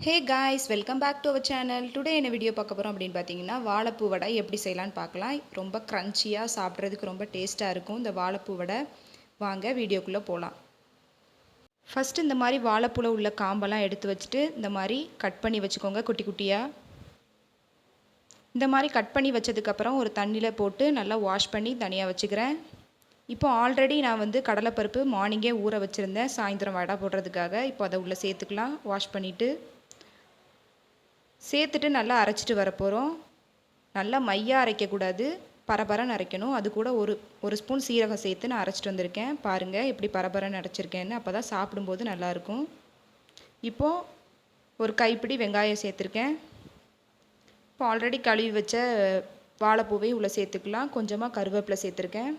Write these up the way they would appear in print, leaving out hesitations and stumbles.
Hey guys, welcome back to our channel. Today என்ன video பார்க்க போகிறோம் அப்படின்னு பார்த்தீங்கன்னா, வாழைப்பூ வடை எப்படி செய்யலான்னு பார்க்கலாம். ரொம்ப க்ரன்ச்சியாக சாப்பிட்றதுக்கு ரொம்ப டேஸ்ட்டாக இருக்கும் இந்த வாழைப்பூ வடை. வாங்க வீடியோக்குள்ளே போகலாம். ஃபஸ்ட்டு இந்த மாதிரி வாழைப்பூவில் உள்ள காம்பெல்லாம் எடுத்து வச்சுட்டு இந்த மாதிரி கட் பண்ணி வச்சுக்கோங்க குட்டி குட்டியாக. இந்த மாதிரி கட் பண்ணி வச்சதுக்கப்புறம் ஒரு தண்ணியில் போட்டு நல்லா வாஷ் பண்ணி தனியாக வச்சுக்கிறேன். இப்போ ஆல்ரெடி நான் கடலைப்பருப்பு மார்னிங்கே ஊற வச்சுருந்தேன் சாயந்தரம் வடை போடுறதுக்காக. இப்போ அதை உள்ளே சேர்த்துக்கலாம். வாஷ் பண்ணிவிட்டு சேர்த்துட்டு நல்லா அரைச்சிட்டு வரப்போகிறோம். நல்லா மையாக அரைக்கக்கூடாது, பரபரன்னு அரைக்கணும். அது கூட ஒரு ஸ்பூன் சீரகம் சேர்த்து நான் அரைச்சிட்டு வந்திருக்கேன். பாருங்கள் எப்படி பரபரன்னு அரைச்சிருக்கேன்னு. அப்போ தான் சாப்பிடும்போது நல்லாயிருக்கும். இப்போது ஒரு கைப்பிடி வெங்காயம் சேர்த்துருக்கேன். இப்போ ஆல்ரெடி கழுவி வச்ச வாழைப்பூவையும் உள்ளே சேர்த்துக்கலாம். கொஞ்சமாக கருவேப்பிலை சேர்த்துருக்கேன்.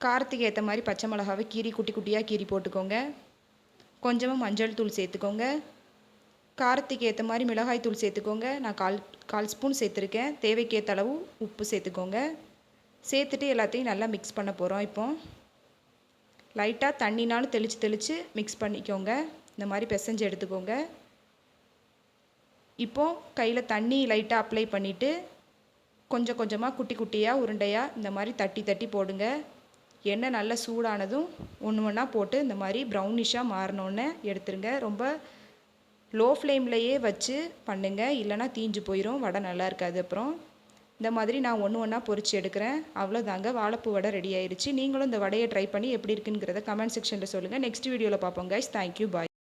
காரத்துக்கு ஏற்ற மாதிரி பச்சை மிளகாவை குட்டி குட்டியாக கீரி போட்டுக்கோங்க. கொஞ்சமாக மஞ்சள் தூள் சேர்த்துக்கோங்க. காரத்துக்கு ஏற்ற மாதிரி மிளகாய் தூள் சேர்த்துக்கோங்க. நான் கால் ஸ்பூன் சேர்த்துருக்கேன். தேவைக்கேற்ற அளவு உப்பு சேர்த்துக்கோங்க. சேர்த்துட்டு எல்லாத்தையும் நல்லா மிக்ஸ் பண்ண போகிறோம். இப்போ லைட்டாக தண்ணினாலும் தெளித்து மிக்ஸ் பண்ணிக்கோங்க. இந்த மாதிரி பிசைஞ்சு எடுத்துக்கோங்க. இப்போது கையில் தண்ணி லைட்டாக அப்ளை பண்ணிவிட்டு கொஞ்சம் கொஞ்சமாக குட்டி குட்டியாக உருண்டையாக இந்த மாதிரி தட்டி தட்டி போடுங்க. எண்ணெய் நல்லா சூடானதும் ஒன்று ஒன்றா போட்டு இந்த மாதிரி ப்ரௌனிஷாக மாறினோன்னே எடுத்துருங்க. ரொம்ப லோ ஃப்ளேம்லையே வச்சு பண்ணுங்கள், இல்லைனா தீஞ்சு போயிடும், வடை நல்லா இருக்காது. அப்புறம் இந்த மாதிரி நான் ஒன்று ஒன்றா பொரிச்சு எடுக்கிறேன். அவ்வளோதாங்க, வாழைப்பூ வடை ரெடி ஆயிடுச்சு. நீங்களும் இந்த வடையை ட்ரை பண்ணி எப்படி இருக்குங்கிறத கமெண்ட் செக்ஷனில் சொல்லுங்கள். நெக்ஸ்ட் வீடியோவில் பார்ப்போம் கைஸ். தேங்க்யூ, பாய்.